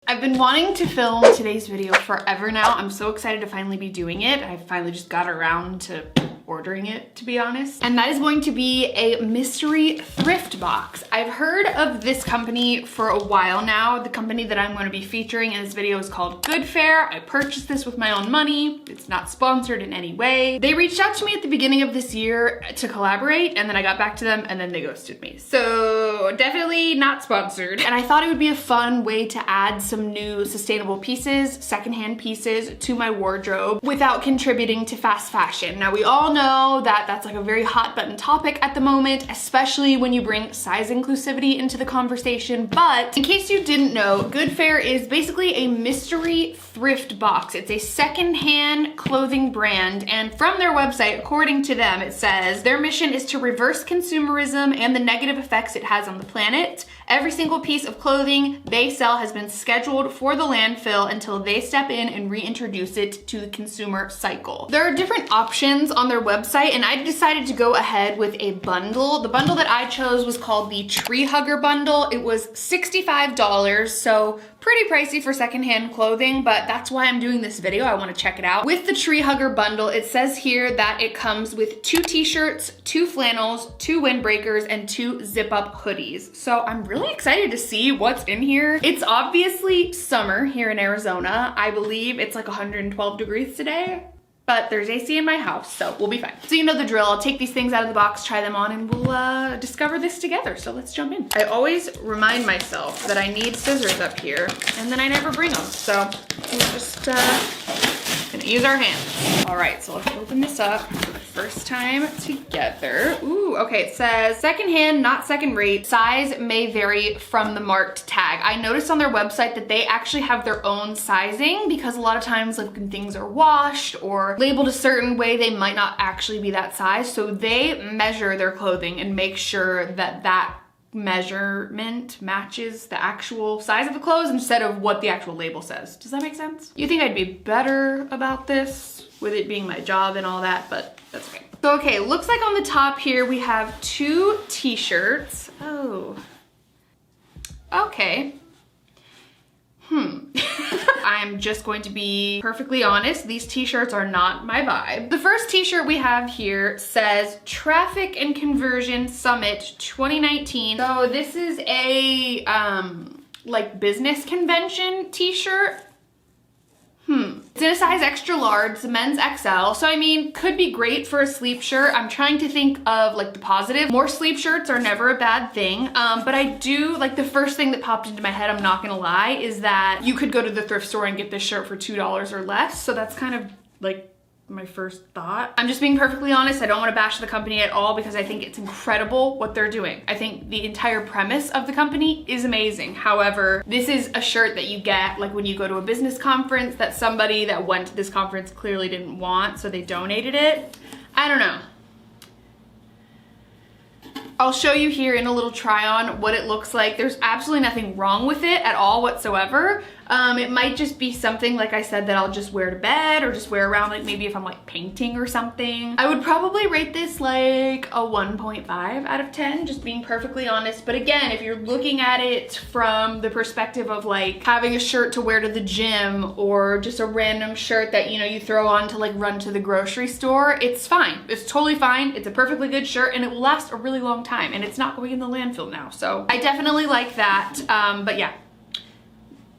I've been wanting to film today's video forever now. I'm so excited to finally be doing it. I finally just got around to ordering it, to be honest. And that is going to be a mystery thrift box. I've heard of this company for a while now. The company that I'm going to be featuring in this video is called Goodfair. I purchased this with my own money. It's not sponsored in any way. They reached out to me at the beginning of this year to collaborate, and then I got back to them and then they ghosted me. So definitely not sponsored. And I thought it would be a fun way to add some new sustainable pieces, secondhand pieces to my wardrobe without contributing to fast fashion. Now we all know that that's like a very hot button topic at the moment, especially when you bring size inclusivity into the conversation. But in case you didn't know, Goodfair is basically a mystery thrift box. It's a secondhand clothing brand, and from their website, according to them, it says their mission is to reverse consumerism and the negative effects it has on the planet. Every single piece of clothing they sell has been scheduled for the landfill until they step in and reintroduce it to the consumer cycle. There are different options on their website, and I decided to go ahead with a bundle. The bundle that I chose was called the Tree Hugger bundle. It was $65, so pretty pricey for secondhand clothing, but that's why I'm doing this video. I want to check it out. With the Tree Hugger bundle, it says here that it comes with 2 t-shirts, 2 flannels, 2 windbreakers, and 2 zip-up hoodies. So I'm really excited to see what's in here. It's obviously summer here in Arizona. I believe it's like 112 degrees today, but there's AC in my house, so we'll be fine. So you know the drill. I'll take these things out of the box, try them on, and we'll discover this together. So let's jump in. I always remind myself that I need scissors up here, and then I never bring them. So we're just gonna use our hands. All right, so let's open this up for the first time together. Ooh, okay, it says secondhand, not second rate. Size may vary from the marked tag. I noticed on their website that they actually have their own sizing, because a lot of times like when things are washed or labeled a certain way, they might not actually be that size. So they measure their clothing and make sure that that measurement matches the actual size of the clothes instead of what the actual label says. Does that make sense? You think I'd be better about this with it being my job and all that, but that's okay. So okay, looks like on the top here we have 2 t-shirts. Oh, okay. I'm just going to be perfectly honest, these t-shirts are not my vibe. The first t-shirt we have here says Traffic and Conversion Summit 2019. So this is a like business convention t-shirt. It's in a size extra large, it's a men's XL. So I mean, could be great for a sleep shirt. I'm trying to think of like the positive. More sleep shirts are never a bad thing. But I do, like the first thing that popped into my head, I'm not gonna lie, is that you could go to the thrift store and get this shirt for $2 or less. So that's kind of like my first thought. I'm just being perfectly honest. I don't want to bash the company at all because I think it's incredible what they're doing. I think the entire premise of the company is amazing. However, this is a shirt that you get like when you go to a business conference that somebody that went to this conference clearly didn't want, so they donated it. I don't know. I'll show you here in a little try on what it looks like. There's absolutely nothing wrong with it at all whatsoever. It might just be something, like I said, that I'll just wear to bed or just wear around, like maybe if I'm like painting or something. I would probably rate this like a 1.5 out of 10, just being perfectly honest. But again, if you're looking at it from the perspective of like having a shirt to wear to the gym or just a random shirt that, you know, you throw on to like run to the grocery store, it's fine. It's totally fine. It's a perfectly good shirt and it will last a really long time, and it's not going in the landfill now. So I definitely like that. But yeah,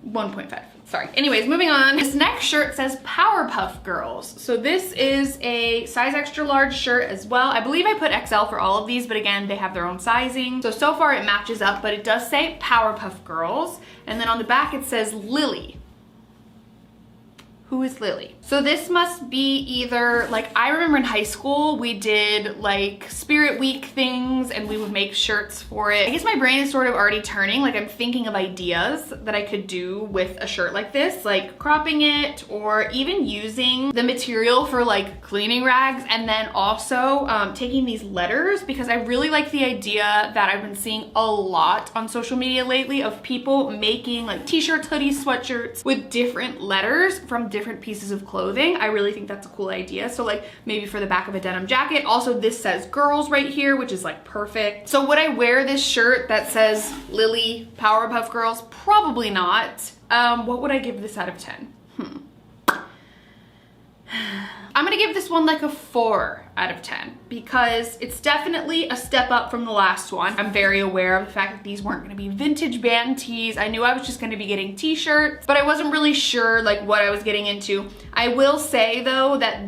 1.5. Sorry. Anyways, moving on. This next shirt says Powerpuff Girls. So this is a size extra large shirt as well. I believe I put XL for all of these, but again, they have their own sizing. So far it matches up, but it does say Powerpuff Girls. And then on the back it says Lily. Who is Lily? So this must be either, like, I remember in high school we did like Spirit Week things and we would make shirts for it. I guess my brain is sort of already turning, like I'm thinking of ideas that I could do with a shirt like this, like cropping it or even using the material for like cleaning rags, and then also taking these letters, because I really like the idea that I've been seeing a lot on social media lately of people making like t-shirts, hoodies, sweatshirts with different letters from different pieces of clothing. I really think that's a cool idea. So like maybe for the back of a denim jacket. Also, this says girls right here, which is like perfect. So would I wear this shirt that says Lily Powerpuff Girls? Probably not. What would I give this out of 10? I'm gonna give this one like a 4 out of 10 because it's definitely a step up from the last one. I'm very aware of the fact that these weren't gonna be vintage band tees. I knew I was just gonna be getting t-shirts, but I wasn't really sure like what I was getting into. I will say though that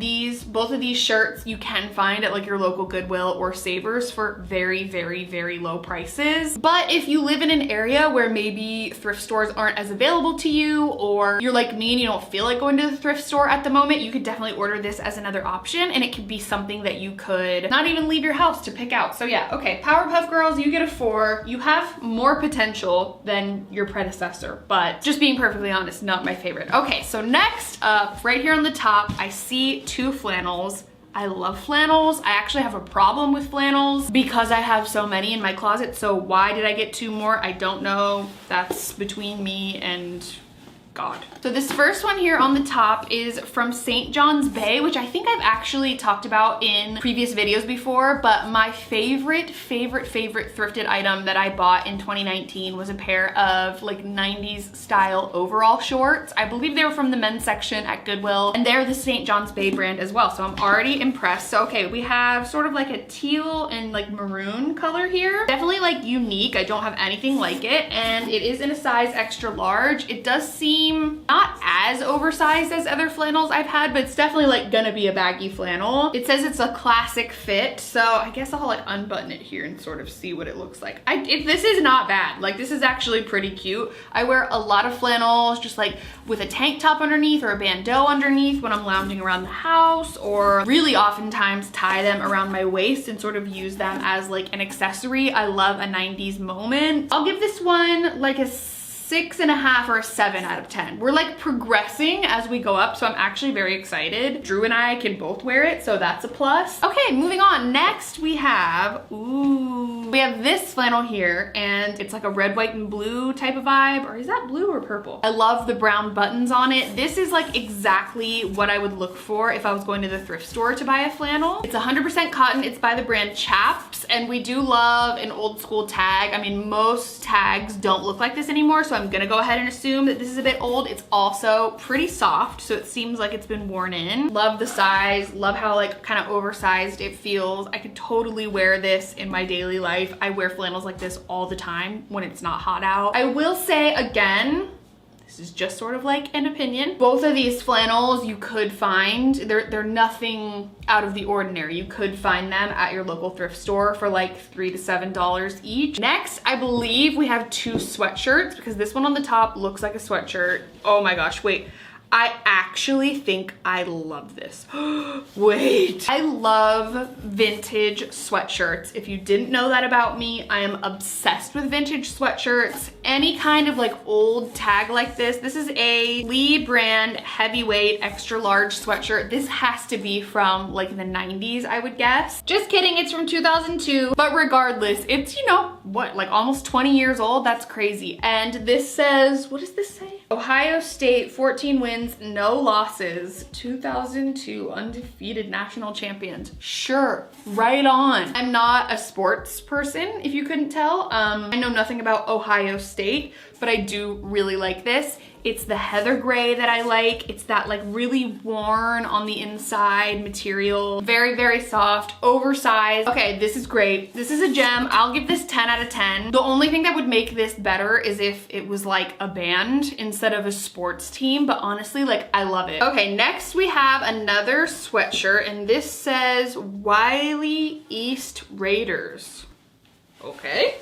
both of these shirts you can find at like your local Goodwill or Savers for very, very, very low prices. But if you live in an area where maybe thrift stores aren't as available to you, or you're like me and you don't feel like going to the thrift store at the moment, you could definitely order this as another option, and it could be something that you could not even leave your house to pick out. So yeah, okay, Powerpuff Girls, you get a 4. You have more potential than your predecessor, but just being perfectly honest, not my favorite. Okay, so next up, right here on the top, I see 2 flannels. I love flannels. I actually have a problem with flannels because I have so many in my closet. So why did I get 2 more? I don't know. That's between me and God. So this first one here on the top is from St. John's Bay, which I think I've actually talked about in previous videos before, but my favorite thrifted item that I bought in 2019 was a pair of like 90s style overall shorts. I believe they were from the men's section at Goodwill, and they're the St. John's Bay brand as well, so I'm already impressed. So okay, we have sort of like a teal and like maroon color here. Definitely like unique. I don't have anything like it, and it is in a size extra large. It does seem not as oversized as other flannels I've had, but it's definitely like gonna be a baggy flannel. It says it's a classic fit, so I guess I'll like unbutton it here and sort of see what it looks like. This is not bad. Like this is actually pretty cute. I wear a lot of flannels just like with a tank top underneath or a bandeau underneath when I'm lounging around the house, or really oftentimes tie them around my waist and sort of use them as like an accessory. I love a 90s moment. I'll give this one like a 6.5 or a 7 out of 10. We're like progressing as we go up, so I'm actually very excited. Drew and I can both wear it, so that's a plus. Okay, moving on. Next we have this flannel here, and it's like a red, white, and blue type of vibe, or is that blue or purple? I love the brown buttons on it. This is like exactly what I would look for if I was going to the thrift store to buy a flannel. It's 100% cotton. It's by the brand Chaps, and we do love an old school tag. I mean, most tags don't look like this anymore, so I'm gonna go ahead and assume that this is a bit old. It's also pretty soft, so it seems like it's been worn in. Love the size, love how like kind of oversized it feels. I could totally wear this in my daily life. I wear flannels like this all the time when it's not hot out. I will say again, this is just sort of like an opinion. Both of these flannels you could find, they're nothing out of the ordinary. You could find them at your local thrift store for like $3 to $7 each. Next, I believe we have 2 sweatshirts because this one on the top looks like a sweatshirt. Oh my gosh, wait. I actually think I love this. Wait. I love vintage sweatshirts. If you didn't know that about me, I am obsessed with vintage sweatshirts. Any kind of like old tag like this. This is a Lee brand heavyweight extra large sweatshirt. This has to be from like the 90s, I would guess. Just kidding, it's from 2002. But regardless, it's, you know, what, like almost 20 years old? That's crazy. And this says, what does this say? Ohio State, 14 wins, no losses, 2002 undefeated national champions. Sure, right on. I'm not a sports person, if you couldn't tell. I know nothing about Ohio State, but I do really like this. It's the heather gray that I like. It's that like really worn on the inside material. Very, very soft, oversized. Okay, this is great. This is a gem. I'll give this 10 out of 10. The only thing that would make this better is if it was like a band instead of a sports team, but honestly, like I love it. Okay, next we have another sweatshirt, and this says Wiley East Raiders. Okay.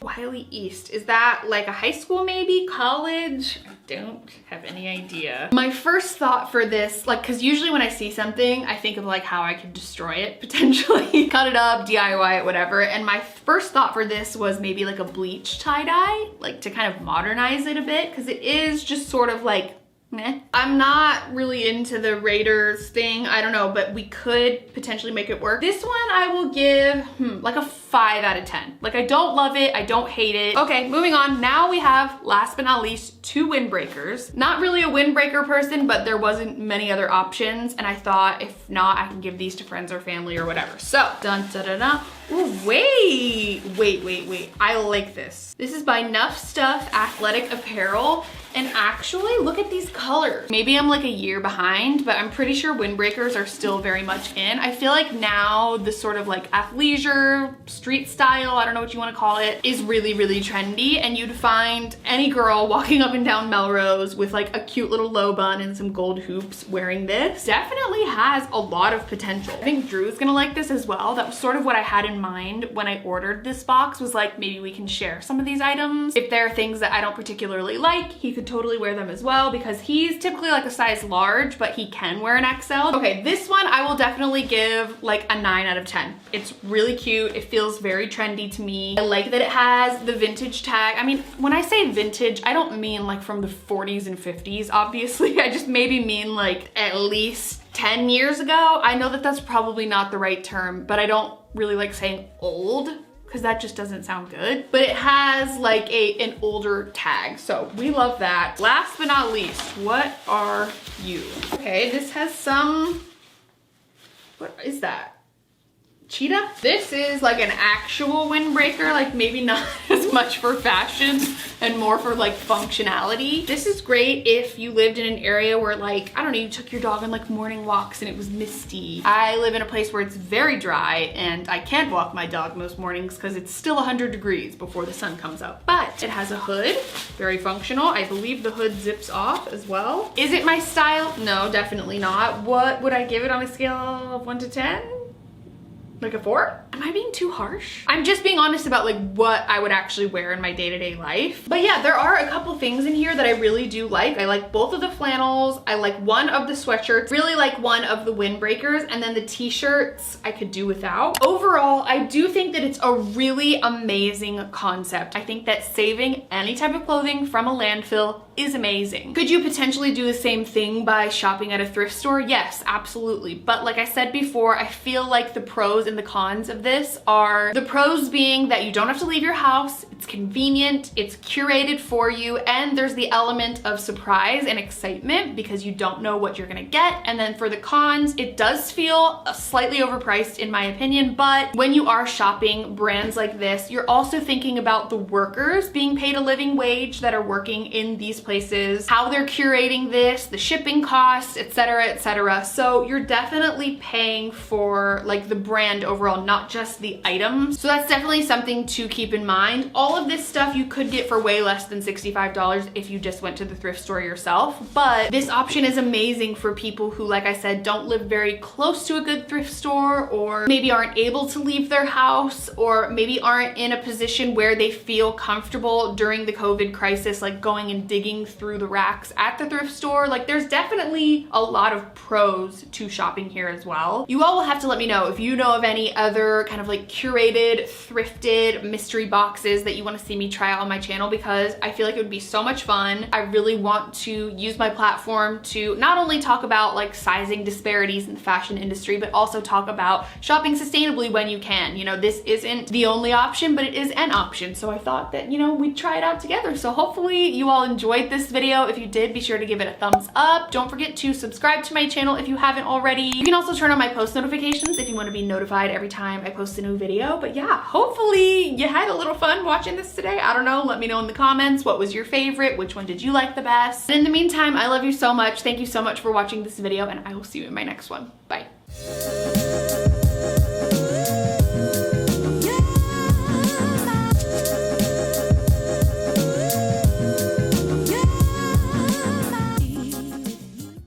Wiley East, is that like a high school maybe, college? I don't have any idea. My first thought for this, like, cause usually when I see something, I think of like how I could destroy it potentially. Cut it up, DIY it, whatever. And my first thought for this was maybe like a bleach tie-dye, like to kind of modernize it a bit, cause it is just sort of like meh. I'm not really into the Raiders thing. I don't know, but we could potentially make it work. This one I will give like a 5 out of 10. Like, I don't love it, I don't hate it. Okay, moving on. Now we have, last but not least, 2 windbreakers. Not really a windbreaker person, but there wasn't many other options, and I thought if not, I can give these to friends or family or whatever. So, dun da da da. Ooh, wait. I like this. This is by Nuff Stuff Athletic Apparel. And actually, look at these colors. Maybe I'm like a year behind, but I'm pretty sure windbreakers are still very much in. I feel like now the sort of like athleisure, street style, I don't know what you want to call it, is really, really trendy. And you'd find any girl walking up and down Melrose with like a cute little low bun and some gold hoops wearing this. Definitely has a lot of potential. I think Drew's gonna like this as well. That was sort of what I had in mind when I ordered this box, was like, maybe we can share some of these items. If there are things that I don't particularly like, he could totally wear them as well, because he's typically like a size large, but he can wear an XL. Okay, this one I will definitely give like a 9 out of 10. It's really cute. It feels very trendy to me. I like that it has the vintage tag. I mean, when I say vintage, I don't mean like from the 40s and 50s, obviously. I just maybe mean like at least 10 years ago. I know that that's probably not the right term, but I don't really like saying old, because that just doesn't sound good. But it has like an older tag, so we love that. Last but not least, what are you? Okay, this has some, what is that? Cheetah? This is like an actual windbreaker, like maybe not as much for fashion and more for like functionality. This is great if you lived in an area where, like, I don't know, you took your dog on like morning walks and it was misty. I live in a place where it's very dry and I can't walk my dog most mornings because it's still 100 degrees before the sun comes up. But it has a hood, very functional. I believe the hood zips off as well. Is it my style? No, definitely not. What would I give it on a scale of 1 to 10? Like a 4? Am I being too harsh? I'm just being honest about like what I would actually wear in my day-to-day life. But yeah, there are a couple things in here that I really do like. I like both of the flannels. I like one of the sweatshirts, really like one of the windbreakers, and then the t-shirts I could do without. Overall, I do think that it's a really amazing concept. I think that saving any type of clothing from a landfill is amazing. Could you potentially do the same thing by shopping at a thrift store? Yes, absolutely. But like I said before, I feel like the pros and the cons of this are the pros being that you don't have to leave your house, it's convenient, it's curated for you, and there's the element of surprise and excitement because you don't know what you're gonna get. And then for the cons, it does feel slightly overpriced in my opinion, but when you are shopping brands like this, you're also thinking about the workers being paid a living wage that are working in these places, how they're curating this, the shipping costs, etc., etc. So you're definitely paying for like the brand overall, not just the items. So that's definitely something to keep in mind. All of this stuff you could get for way less than $65 if you just went to the thrift store yourself, but this option is amazing for people who, like I said, don't live very close to a good thrift store, or maybe aren't able to leave their house, or maybe aren't in a position where they feel comfortable during the COVID crisis, like going and digging through the racks at the thrift store. Like, there's definitely a lot of pros to shopping here as well. You all will have to let me know if you know of any other kind of like curated, thrifted mystery boxes that you want to see me try out on my channel, because I feel like it would be so much fun. I really want to use my platform to not only talk about like sizing disparities in the fashion industry, but also talk about shopping sustainably when you can. You know, this isn't the only option, but it is an option. So I thought that, you know, we'd try it out together. So hopefully you all enjoyed this video. If you did, be sure to give it a thumbs up. Don't forget to subscribe to my channel if you haven't already. You can also turn on my post notifications if you want to be notified every time I post a new video. But yeah, hopefully you had a little fun watching this today. I don't know, let me know in the comments what was your favorite, which one did you like the best. And in the meantime, I love you so much. Thank you so much for watching this video, and I will see you in my next one. Bye.